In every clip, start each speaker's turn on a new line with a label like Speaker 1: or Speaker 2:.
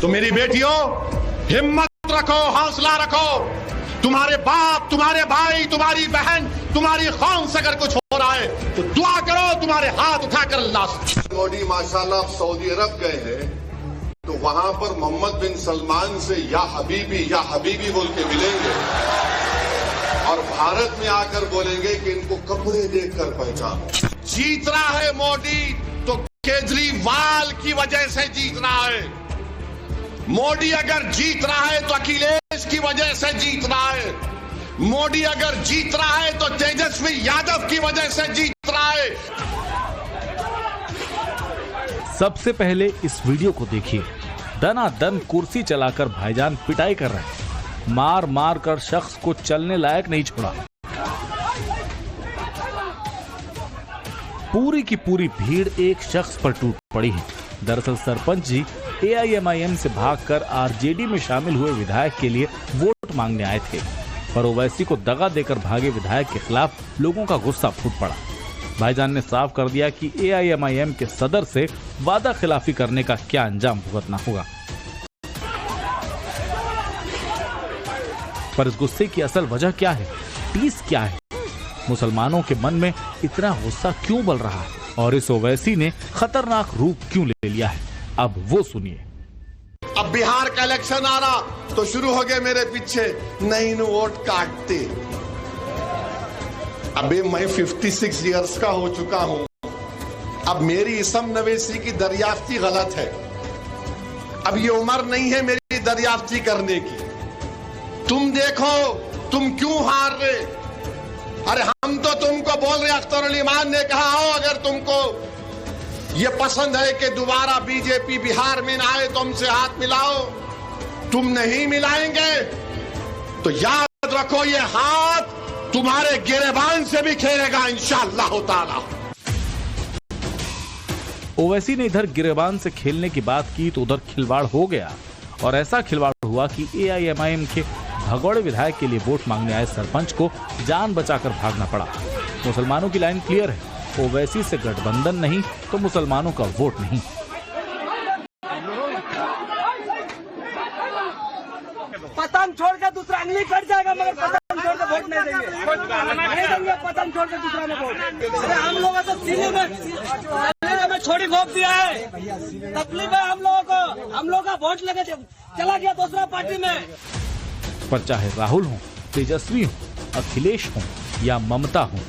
Speaker 1: तो मेरी बेटियों, हिम्मत रखो, हौसला रखो। तुम्हारे बाप, तुम्हारे भाई, तुम्हारी बहन, तुम्हारी कौम से अगर कुछ हो रहा है तो दुआ करो, तुम्हारे हाथ उठाकर अल्लाह से।
Speaker 2: मोदी माशाल्लाह सऊदी अरब गए हैं तो वहां पर मोहम्मद बिन सलमान से या हबीबी बोल के मिलेंगे और भारत में आकर बोलेंगे कि इनको कपड़े देखकर पहचानो।
Speaker 1: जीत रहा है मोदी तो केजरीवाल की वजह से जीत रहा है। मोदी अगर जीत रहा है तो अखिलेश की वजह से जीत रहा है। मोदी अगर जीत रहा है तो तेजस्वी यादव की वजह से जीत रहा है।
Speaker 3: सबसे पहले इस वीडियो को देखिए। दनादन कुर्सी चलाकर भाईजान पिटाई कर रहे हैं। मार मार कर शख्स को चलने लायक नहीं छोड़ा। पूरी की पूरी भीड़ एक शख्स पर टूट पड़ी है। दरअसल सरपंच जी AIMIM से भागकर RJD में शामिल हुए विधायक के लिए वोट मांगने आए थे, पर ओवैसी को दगा देकर भागे विधायक के खिलाफ लोगों का गुस्सा फूट पड़ा। भाईजान ने साफ कर दिया कि AIMIM के सदर से वादा खिलाफी करने का क्या अंजाम भुगतना होगा। पर इस गुस्से की असल वजह क्या है, टीस क्या है, मुसलमानों के मन में इतना गुस्सा क्यों बल रहा है और इस ओवैसी ने खतरनाक रूप क्यों ले लिया है, अब वो सुनिए।
Speaker 1: अब बिहार का इलेक्शन आ रहा तो शुरू हो गए मेरे पीछे, नहीं नु वोट काटते। अबे मैं 56 इयर्स का हो चुका हूं। अब मेरी इसम नवेसी की दरियाफ्ती गलत है। अब ये उम्र नहीं है मेरी दरियाफ्ती करने की। तुम देखो तुम क्यों हार रहे। अरे हम तो तुमको बोल रहे, अख्तर अली मान ने कहा हो अगर तुमको ये पसंद है कि दोबारा बीजेपी बिहार में आए तो हमसे हाथ मिलाओ। तुम नहीं मिलाएंगे तो याद रखो ये हाथ तुम्हारे गिरेबान से भी खेलेगा इंशाअल्लाह ताला।
Speaker 3: ओवैसी ने इधर गिरेबान से खेलने की बात की तो उधर खिलवाड़ हो गया और ऐसा खिलवाड़ हुआ कि AIMIM के भगोड़े विधायक के लिए वोट मांगने आए सरपंच को जान बचाकर भागना पड़ा। मुसलमानों की लाइन क्लियर है, ओवैसी से गठबंधन नहीं तो मुसलमानों का वोट नहीं।
Speaker 4: पतंग छोड़ के दूसरा अंगली कट जाएगा मगर पतंग छोड़ के वोट नहीं देंगे, नहीं देंगे पतंग छोड़ के दूसरा में वोट। अरे हम लोग तो सीने में छोड़ी घोप दिया है। तकलीफ है हम लोगों को, हम लोग का वोट लेके चला गया दूसरा पार्टी में।
Speaker 3: पर चाहे राहुल हो, तेजस्वी हो, अखिलेश हो या ममता हो,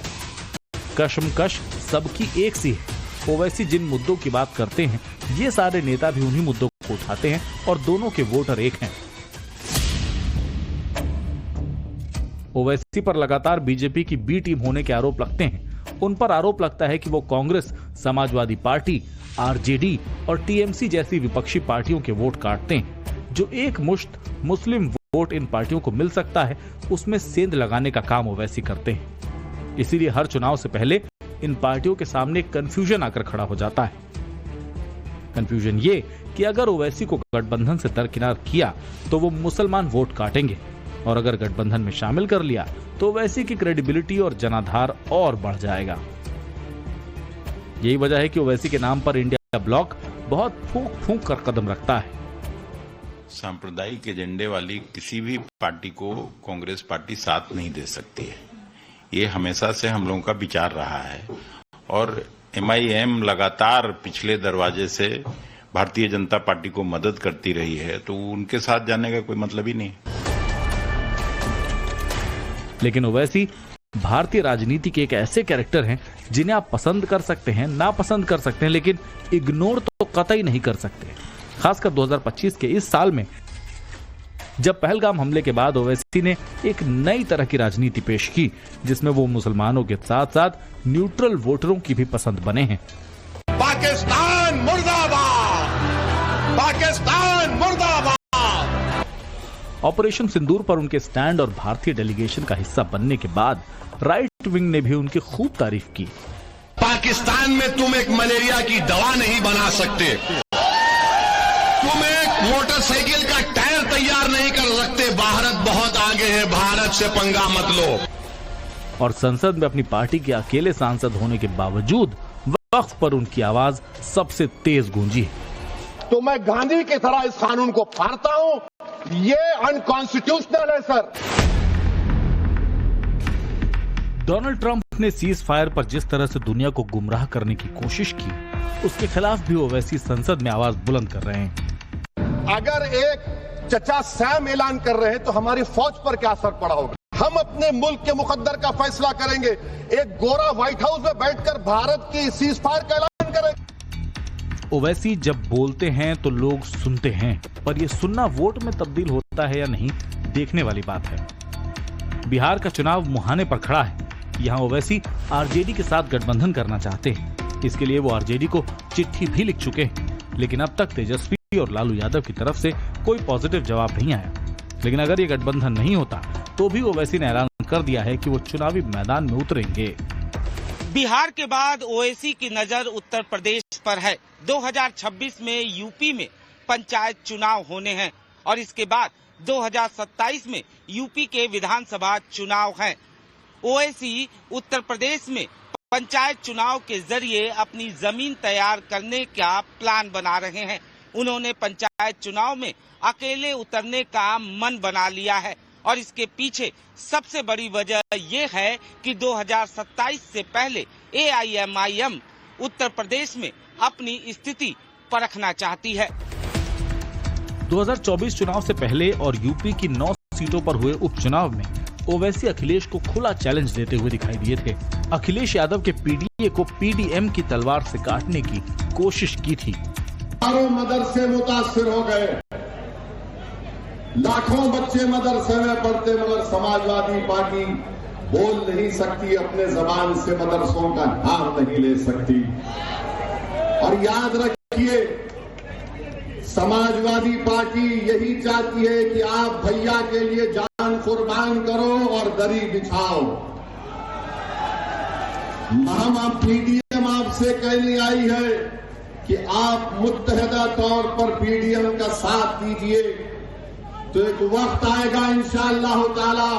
Speaker 3: कशमकश सबकी एक सी है। ओवैसी जिन मुद्दों की बात करते हैं ये सारे नेता भी उन्हीं मुद्दों को उठाते हैं और दोनों के वोटर एक हैं। ओवैसी पर लगातार बीजेपी की बी टीम होने के आरोप लगते हैं। उन पर आरोप लगता है कि वो कांग्रेस, समाजवादी पार्टी, RJD और TMC जैसी विपक्षी पार्टियों के वोट काटते हैं। जो एक मुश्त मुस्लिम वोट इन पार्टियों को मिल सकता है उसमें सेंध लगाने का काम ओवैसी करते हैं। इसीलिए हर चुनाव से पहले इन पार्टियों के सामने कंफ्यूजन आकर खड़ा हो जाता है। कंफ्यूजन ये कि अगर ओवैसी को गठबंधन से दरकिनार किया तो वो मुसलमान वोट काटेंगे और अगर गठबंधन में शामिल कर लिया तो ओवैसी की क्रेडिबिलिटी और जनाधार और बढ़ जाएगा। यही वजह है कि ओवैसी के नाम पर इंडिया ब्लॉक बहुत फूंक फूंक कर कदम रखता है।
Speaker 5: सांप्रदायिक एजेंडे वाली किसी भी पार्टी को कांग्रेस पार्टी साथ नहीं दे सकती है। ये हमेशा से हम लोगों का विचार रहा है और MIM लगातार पिछले दरवाजे से भारतीय जनता पार्टी को मदद करती रही है, तो उनके साथ जाने का कोई मतलब ही नहीं।
Speaker 3: लेकिन ओवैसी भारतीय राजनीति के एक ऐसे कैरेक्टर हैं जिन्हें आप पसंद कर सकते हैं, नापसंद कर सकते हैं, लेकिन इग्नोर तो कतई नहीं कर सकते। खासकर 2025 के इस साल में जब पहलगाम हमले के बाद ओवैसी ने एक नई तरह की राजनीति पेश की जिसमें वो मुसलमानों के साथ साथ न्यूट्रल वोटरों की भी पसंद बने हैं।
Speaker 1: पाकिस्तान मुर्दाबाद, पाकिस्तान मुर्दाबाद।
Speaker 3: ऑपरेशन सिंदूर पर उनके स्टैंड और भारतीय डेलीगेशन का हिस्सा बनने के बाद राइट विंग ने भी उनकी खूब तारीफ की।
Speaker 1: पाकिस्तान में तुम एक मलेरिया की दवा नहीं बना सकते, तुम एक मोटरसाइकिल का टायर तैयार नहीं कर सकते। भारत बहुत आगे है, भारत से पंगा मत लो।
Speaker 3: और संसद में अपनी पार्टी के अकेले सांसद होने के बावजूद वक्फ पर उनकी आवाज सबसे तेज गूंजी है।
Speaker 1: तो मैं गांधी की तरह इस कानून को फाड़ता हूं। ये अनकॉन्स्टिट्यूशनल है सर।
Speaker 3: डोनाल्ड ट्रंप ने सीज फायर पर जिस तरह से दुनिया को गुमराह करने की कोशिश की, उसके खिलाफ भी ओवैसी संसद में आवाज बुलंद कर रहे हैं।
Speaker 1: अगर एक चचा सैम ऐलान कर रहे हैं तो हमारी फौज पर क्या असर पड़ा होगा? हम अपने मुल्क के मुकद्दर का फैसला करेंगे। एक गोरा व्हाइट हाउस में बैठकर भारत की सीज फायर का ऐलान करेंगे।
Speaker 3: ओवैसी जब बोलते हैं तो लोग सुनते हैं, पर यह सुनना वोट में तब्दील होता है या नहीं, देखने वाली बात है। बिहार का चुनाव मुहाने पर खड़ा है। यहाँ ओवैसी आरजेडी के साथ गठबंधन करना चाहते हैं। इसके लिए वो आरजेडी को चिट्ठी भी लिख चुके हैं, लेकिन अब तक तेजस्वी और लालू यादव की तरफ से कोई पॉजिटिव जवाब नहीं आया। लेकिन अगर ये गठबंधन नहीं होता तो भी ओवैसी ने ऐलान कर दिया है कि वो चुनावी मैदान में उतरेंगे।
Speaker 6: बिहार के बाद ओवैसी की नजर उत्तर प्रदेश पर है। 2026 में यूपी में पंचायत चुनाव होने हैं और इसके बाद 2027 में यूपी के विधानसभा चुनाव हैं। ओवैसी उत्तर प्रदेश में पंचायत चुनाव के जरिए अपनी जमीन तैयार करने का प्लान बना रहे हैं। उन्होंने पंचायत चुनाव में अकेले उतरने का मन बना लिया है और इसके पीछे सबसे बड़ी वजह ये है कि 2027 से पहले AIMIM उत्तर प्रदेश में अपनी स्थिति परखना चाहती है।
Speaker 3: 2024 चुनाव से पहले और यूपी की 9 सीटों पर हुए उपचुनाव में ओवैसी अखिलेश को खुला चैलेंज देते हुए दिखाई दिए थे। अखिलेश यादव के पीडीए को पीडीएम की तलवार से काटने की कोशिश की थी।
Speaker 1: हजारों मदरसे मुतासिर हो गए, लाखों बच्चे मदरसे में पढ़ते, मगर समाजवादी पार्टी बोल नहीं सकती, अपने जबान से मदरसों का नाम नहीं ले सकती। और याद रखिए, समाजवादी पार्टी यही चाहती है कि आप भैया के लिए जान कुर्बान करो और दरी बिछाओ। हम पीडीएम आपसे कहने आई है कि आप मुत्तहदा तौर पर पीडीएम का साथ दीजिए, तो एक वक्त आएगा इंशाअल्लाह ताला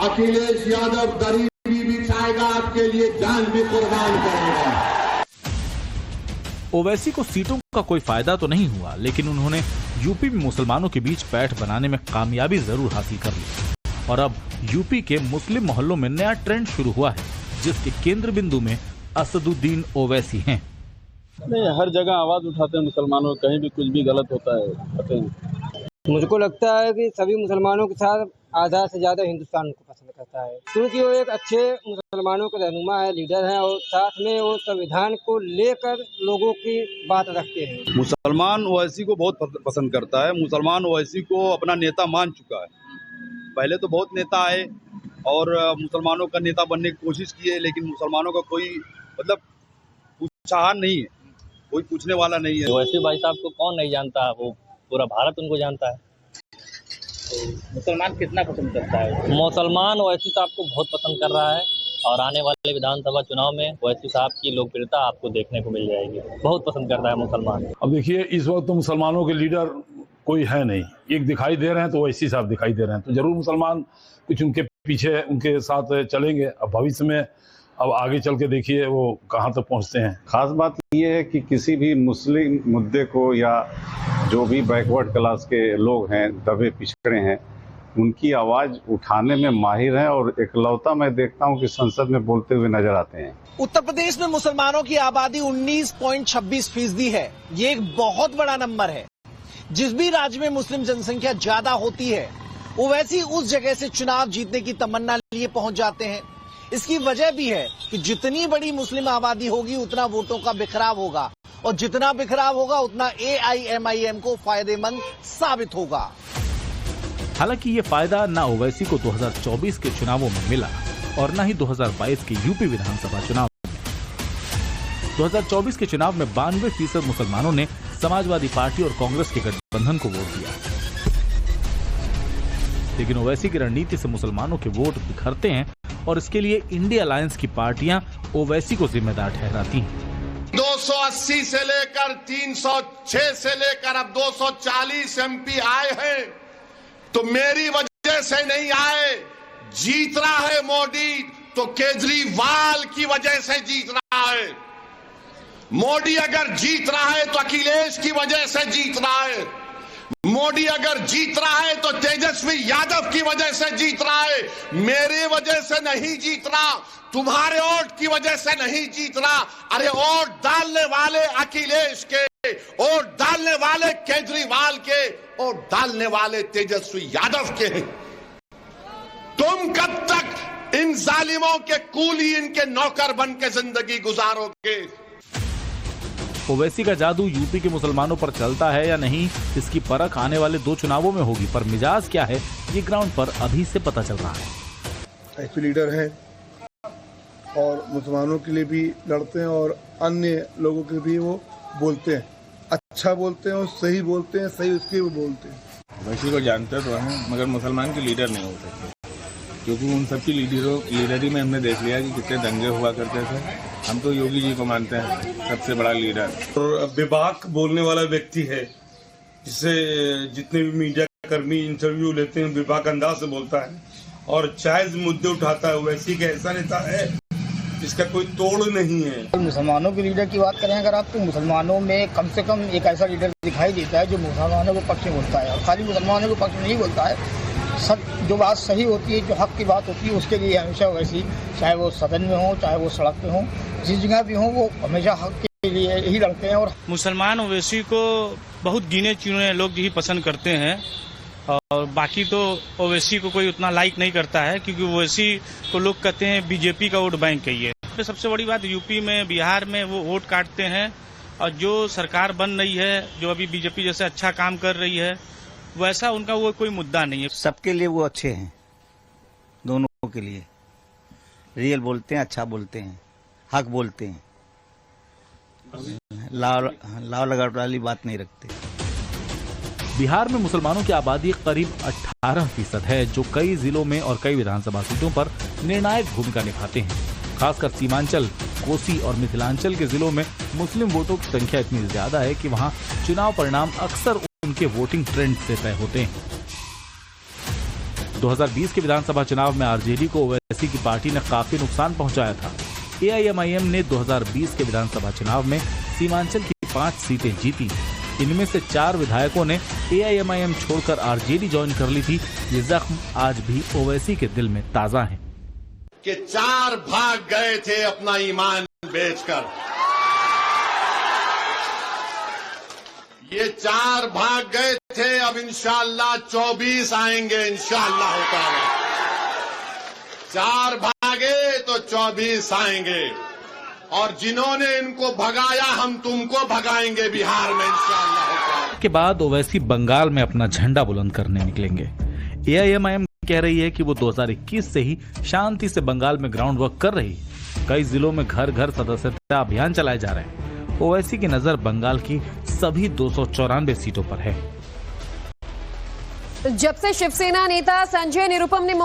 Speaker 1: अखिलेश यादव दरी भी बिछाएगा, आपके लिए जान भी कुर्बान करेगा।
Speaker 3: ओवैसी को सीटों का कोई फायदा तो नहीं हुआ, लेकिन उन्होंने यूपी में मुसलमानों के बीच पैठ बनाने में कामयाबी जरूर हासिल कर ली और अब यूपी के मुस्लिम मोहल्लों में नया ट्रेंड शुरू हुआ है, जिसके केंद्र बिंदु में असदुद्दीन ओवैसी हैं।
Speaker 7: नहीं, हर जगह आवाज उठाते हैं मुसलमानों, कहीं भी कुछ भी गलत होता है कहते हैं।
Speaker 8: मुझको लगता है कि सभी मुसलमानों के साथ आधा से ज्यादा हिंदुस्तान को पसंद करता है, क्योंकि वो एक अच्छे मुसलमानों के रहनुमा है, लीडर हैं और साथ में वो संविधान को लेकर लोगों की बात रखते हैं।
Speaker 7: मुसलमान ओवैसी को बहुत पसंद करता है। मुसलमान ओवैसी को अपना नेता मान चुका है। पहले तो बहुत नेता आए और मुसलमानों का नेता बनने की कोशिश किए, लेकिन मुसलमानों का कोई मतलब पूछाहार नहीं है, कोई पूछने वाला नहीं है।
Speaker 9: ओवैसी भाई साहब को कौन नहीं जानता, वो पूरा भारत उनको जानता है।
Speaker 6: मुसलमान कितना पसंद करता है?
Speaker 9: मुसलमान ओवैसी साहब को बहुत पसंद कर रहा है और आने वाले विधानसभा चुनाव में ओवैसी साहब की लोकप्रियता आपको देखने को मिल जाएगी। बहुत पसंद करता है मुसलमान।
Speaker 10: अब देखिए, इस वक्त तो मुसलमानों के लीडर कोई है नहीं, एक दिखाई दे रहे हैं तो ओवैसी साहब दिखाई दे रहे हैं, तो जरूर मुसलमान कुछ उनके पीछे उनके साथ चलेंगे। अब भविष्य में अब आगे चल के देखिए वो कहाँ तक पहुँचते हैं।
Speaker 11: खास बात ये है कि किसी भी मुस्लिम मुद्दे को या जो भी बैकवर्ड क्लास के लोग हैं, दबे पिछड़े हैं, उनकी आवाज उठाने में माहिर हैं और एकलौता मैं देखता हूं कि संसद में बोलते हुए नजर आते हैं।
Speaker 12: उत्तर प्रदेश में मुसलमानों की आबादी 19.26% है। ये एक बहुत बड़ा नंबर है। जिस भी राज्य में मुस्लिम जनसंख्या ज्यादा होती है, ओवैसी उस जगह से चुनाव जीतने की तमन्ना लिए पहुंच जाते हैं। इसकी वजह भी है कि जितनी बड़ी मुस्लिम आबादी होगी उतना वोटों का बिखराव होगा और जितना बिखराव होगा उतना AIMIM को फायदेमंद साबित होगा।
Speaker 3: हालांकि ये फायदा न ओवैसी को 2024 के चुनावों में मिला और न ही 2022 के यूपी विधानसभा चुनाव में। 2024 के चुनाव में 92% मुसलमानों ने समाजवादी पार्टी और कांग्रेस के गठबंधन को वोट दिया, लेकिन ओवैसी की रणनीति से मुसलमानों के वोट बिखरते हैं और इसके लिए इंडिया अलायंस की पार्टियां ओवैसी को जिम्मेदार ठहराती हैं।
Speaker 1: 280 से लेकर 306 से लेकर अब 240 MP आए हैं, तो मेरी वजह से नहीं आए। जीत रहा है मोदी तो केजरीवाल की वजह से जीत रहा है। मोदी अगर जीत रहा है तो अखिलेश की वजह से जीत रहा है। मोदी अगर जीत रहा है तो तेजस्वी यादव की वजह से जीत रहा है। मेरी वजह से नहीं जीत रहा, तुम्हारे वोट की वजह से नहीं जीत रहा। अरे वोट डालने वाले अखिलेश के, वोट डालने वाले केजरीवाल के, वोट डालने वाले तेजस्वी यादव के हैं। तुम कब तक इन जालिमों के कूली, इनके नौकर बन के जिंदगी गुजारोगे?
Speaker 3: ओवैसी का जादू यूपी के मुसलमानों पर चलता है या नहीं, इसकी परख आने वाले 2 चुनावों में होगी, पर मिजाज क्या है ये ग्राउंड पर अभी से पता चल रहा है।
Speaker 13: ऐसे लीडर हैं और मुसलमानों के लिए भी लड़ते हैं और अन्य लोगों के भी वो बोलते हैं, अच्छा बोलते हैं और सही बोलते हैं, सही उसके वो बोलते हैं।
Speaker 14: ओवैसी को जानते तो हैं, मगर मुसलमान के लीडर नहीं हो सकते, क्योंकि उन सबकी लीडरी में हमने देख लिया कि कितने दंगे हुआ करते थे। हम तो योगी जी को मानते हैं सबसे बड़ा लीडर।
Speaker 15: और बेबाक बोलने वाला व्यक्ति है, जिससे जितने भी मीडिया कर्मी इंटरव्यू लेते हैं बेबाक अंदाज से बोलता है और जायज मुद्दे उठाता है। वैसे ही ऐसा नेता है जिसका कोई तोड़ नहीं है।
Speaker 8: मुसलमानों के लीडर की बात करें अगर आप, तो मुसलमानों में कम से कम एक ऐसा लीडर दिखाई देता है जो मुसलमानों के पक्ष में बोलता है, और खाली मुसलमानों के पक्ष में नहीं बोलता है। सब जो बात सही होती है, जो हक की बात होती है, उसके लिए हमेशा वैसी, चाहे वो सदन में हो, चाहे वो सड़क पे हो, जिस जगह भी हो, वो हमेशा हक के लिए ही लड़ते हैं। और
Speaker 16: मुसलमान ओवैसी को बहुत गिने चुने लोग ही पसंद करते हैं, और बाकी तो ओवैसी को कोई उतना लाइक नहीं करता है, क्योंकि ओवैसी को लोग कहते हैं बीजेपी का वोट बैंक है। ये सबसे बड़ी बात, यूपी में, बिहार में वो वोट काटते हैं, और जो सरकार बन रही है, जो अभी बीजेपी जैसे अच्छा काम कर रही है, वैसा उनका वो कोई मुद्दा नहीं है।
Speaker 17: सबके लिए वो अच्छे हैं, दोनों के लिए रियल बोलते हैं, अच्छा बोलते हैं, हक बोलते हैं, लाव लगावट वाली बात नहीं रखते।
Speaker 3: बिहार में मुसलमानों की आबादी करीब 18% है, जो कई जिलों में और कई विधानसभा सीटों पर निर्णायक भूमिका निभाते हैं। खासकर सीमांचल, कोसी और मिथिलांचल के जिलों में मुस्लिम वोटों की संख्या इतनी ज्यादा है कि वहां चुनाव परिणाम अक्सर उनके वोटिंग ट्रेंड से तय होते हैं। 2020 के विधानसभा चुनाव में आरजेडी को ओवैसी की पार्टी ने काफी नुकसान पहुंचाया था। एआईएमआईएम ने 2020 के विधानसभा चुनाव में सीमांचल की 5 सीटें जीती। इनमें से 4 विधायकों ने एआईएमआईएम छोड़कर आरजेडी ज्वाइन कर ली थी। ये जख्म आज भी ओवैसी के दिल में ताजा है
Speaker 1: कि 4 भाग गए थे अपना ईमान बेचकर। ये 4 भाग गए थे, अब इंशाअल्लाह 24 आएंगे, इंशाअल्लाह होता है। 4 भागे तो 24 आएंगे, और जिन्होंने इनको भगाया हम तुमको भगाएंगे बिहार में, इंशाअल्लाह होता है।
Speaker 3: के बाद ओवैसी बंगाल में अपना झंडा बुलंद करने निकलेंगे। एआईएमआईएम कह रही है कि वो 2021 से ही शांति से बंगाल में ग्राउंड वर्क कर रही। कई जिलों में घर घर सदस्यता अभियान चलाए जा रहे हैं। ओवैसी की नजर बंगाल की सभी 294 सीटों पर है।
Speaker 18: जब से शिवसेना नेता संजय निरुपम ने